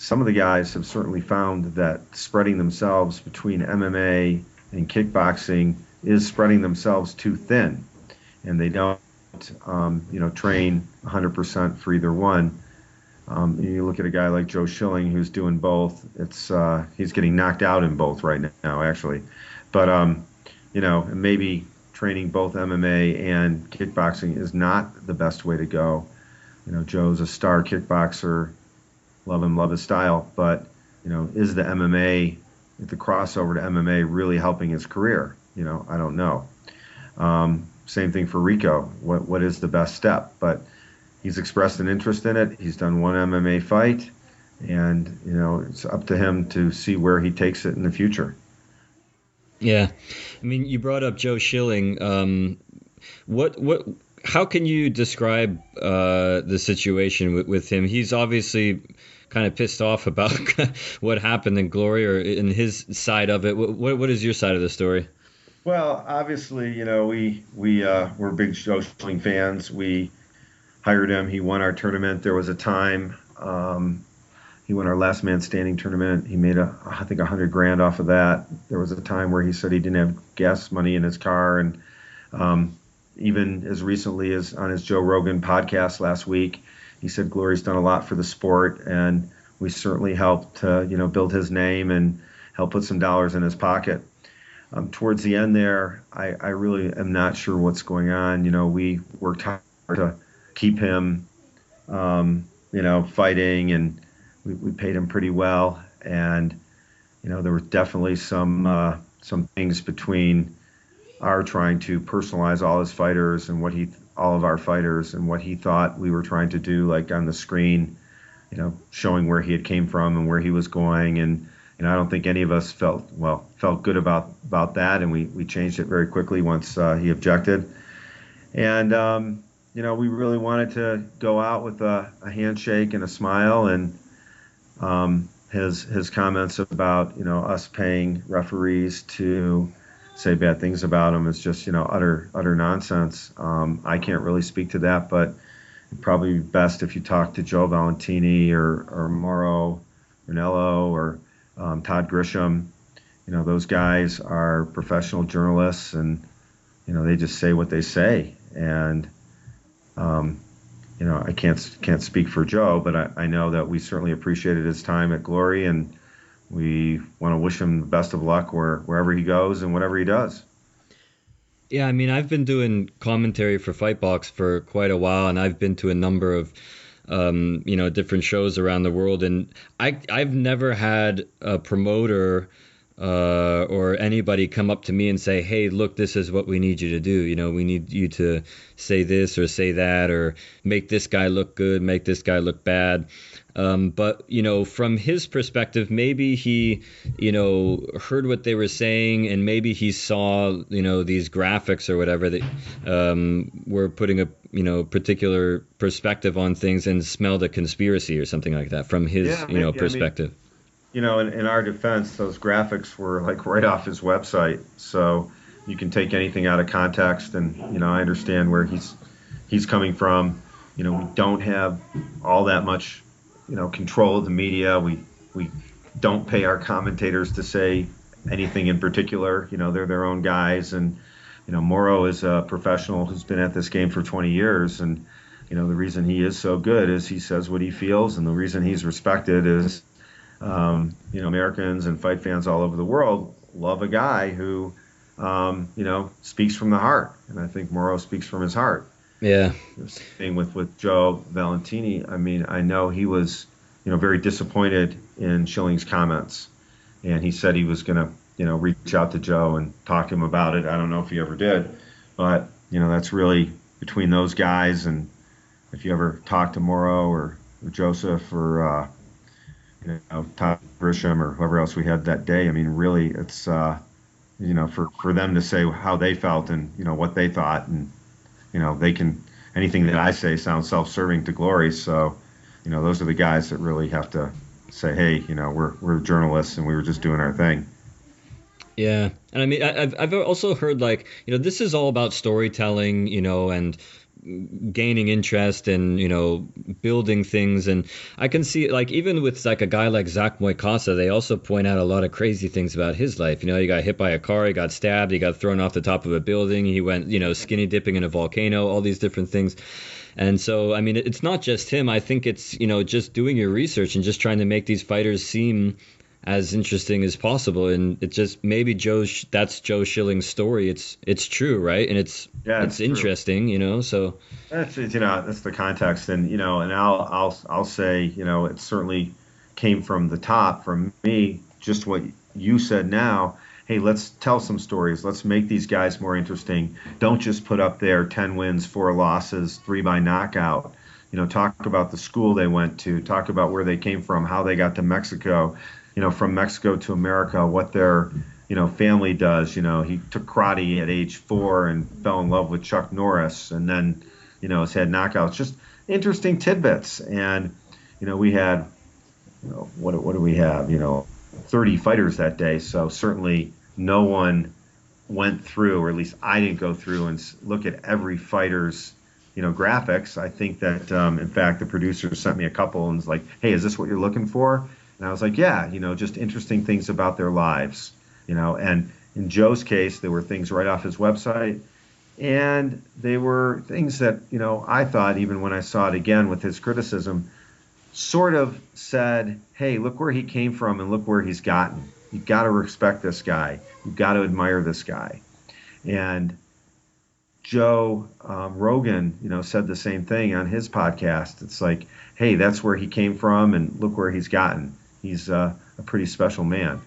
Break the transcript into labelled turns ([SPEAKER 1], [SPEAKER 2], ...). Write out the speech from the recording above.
[SPEAKER 1] some of the guys have certainly found that spreading themselves between MMA and kickboxing is spreading themselves too thin, and they don't, train 100% for either one. You look at a guy like Joe Schilling who's doing both. He's getting knocked out in both right now, actually. But maybe training both MMA and kickboxing is not the best way to go. Joe's a star kickboxer, love him, love his style. But is the crossover to MMA really helping his career? I don't know. Same thing for Rico. What is the best step? But he's expressed an interest in it. He's done one MMA fight, and it's up to him to see where he takes it in the future.
[SPEAKER 2] Yeah, I mean, you brought up Joe Schilling. How can you describe the situation with him? He's obviously kind of pissed off about what happened in Glory, or in his side of it. What is your side of the story?
[SPEAKER 1] Well, obviously, we're big Joe Schilling fans. We hired him. He won our tournament. There was a time he won our last man standing tournament. He made I think $100,000 off of that. There was a time where he said he didn't have gas money in his car, and even as recently as on his Joe Rogan podcast last week, he said Glory's done a lot for the sport, and we certainly helped build his name and help put some dollars in his pocket. Towards the end there, I really am not sure what's going on. We worked hard to keep him, fighting, and we paid him pretty well. And, there were definitely some things between our trying to personalize all his fighters and all of our fighters, and what he thought we were trying to do, like on the screen, showing where he had came from and where he was going. And, I don't think any of us felt good about that. And we changed it very quickly once he objected. And, we really wanted to go out with a handshake and a smile. And his comments about, us paying referees to say bad things about him is just, utter nonsense. I can't really speak to that, but it'd probably be best if you talk to Joe Valentini or Mauro Ranello or Todd Grisham. Those guys are professional journalists, and they just say what they say. And I can't speak for Joe, but I know that we certainly appreciated his time at Glory, and we want to wish him the best of luck wherever he goes and whatever he does.
[SPEAKER 2] Yeah, I mean, I've been doing commentary for Fightbox for quite a while, and I've been to a number of different shows around the world, and I've never had a promoter or anybody come up to me and say, hey, look, this is what we need you to do. We need you to say this or say that, or make this guy look good, make this guy look bad. But, from his perspective, maybe he, heard what they were saying, and maybe he saw, these graphics or whatever that were putting a, particular perspective on things, and smelled a conspiracy or something like that from his, perspective.
[SPEAKER 1] In our defense, those graphics were like right off his website. So you can take anything out of context, and, I understand where he's coming from. We don't have all that much control of the media. We don't pay our commentators to say anything in particular. They're their own guys, and Mauro is a professional who's been at this game for 20 years, and the reason he is so good is he says what he feels, and the reason he's respected is Americans and fight fans all over the world love a guy who speaks from the heart, and I think Mauro speaks from his heart.
[SPEAKER 2] Yeah.
[SPEAKER 1] Same with Joe Valentini. I mean, I know he was, very disappointed in Schilling's comments, and he said he was going to, reach out to Joe and talk to him about it. I don't know if he ever did, but that's really between those guys. And if you ever talk to Mauro or Joseph or Todd Grisham or whoever else we had that day, I mean, really, it's for them to say how they felt and what they thought, and they can, anything that I say sounds self-serving to Glory. So, those are the guys that really have to say, hey, we're journalists and we were just doing our thing.
[SPEAKER 2] Yeah. And I mean, I've also heard, like, this is all about storytelling, and gaining interest and, building things. And I can see, like, even with like a guy like Zach Moicasa, they also point out a lot of crazy things about his life. He got hit by a car, he got stabbed, he got thrown off the top of a building, he went, skinny dipping in a volcano, all these different things. And so, I mean, it's not just him. I think it's, just doing your research and just trying to make these fighters seem as interesting as possible. And it just, maybe that's Joe Schilling's story. It's true, right? And it's interesting, so.
[SPEAKER 1] That's the context. And, and I'll say, it certainly came from the top, from me, just what you said now. Hey, let's tell some stories. Let's make these guys more interesting. Don't just put up there 10 wins, 4 losses, 3 by knockout. Talk about the school they went to, talk about where they came from, how they got to Mexico, from Mexico to America, what their, family does. He took karate at age 4 and fell in love with Chuck Norris, and then, has had knockouts. Just interesting tidbits. And, we had, what do we have? 30 fighters that day. So certainly no one went through, or at least I didn't go through and look at every fighter's, graphics. I think that, in fact, the producer sent me a couple and was like, hey, is this what you're looking for? And I was like, yeah, just interesting things about their lives, and in Joe's case, there were things right off his website, and they were things that, I thought, even when I saw it again with his criticism, sort of said, hey, look where he came from and look where he's gotten. You've got to respect this guy. You've got to admire this guy. And Joe Rogan, said the same thing on his podcast. It's like, hey, that's where he came from and look where he's gotten. He's a pretty special man,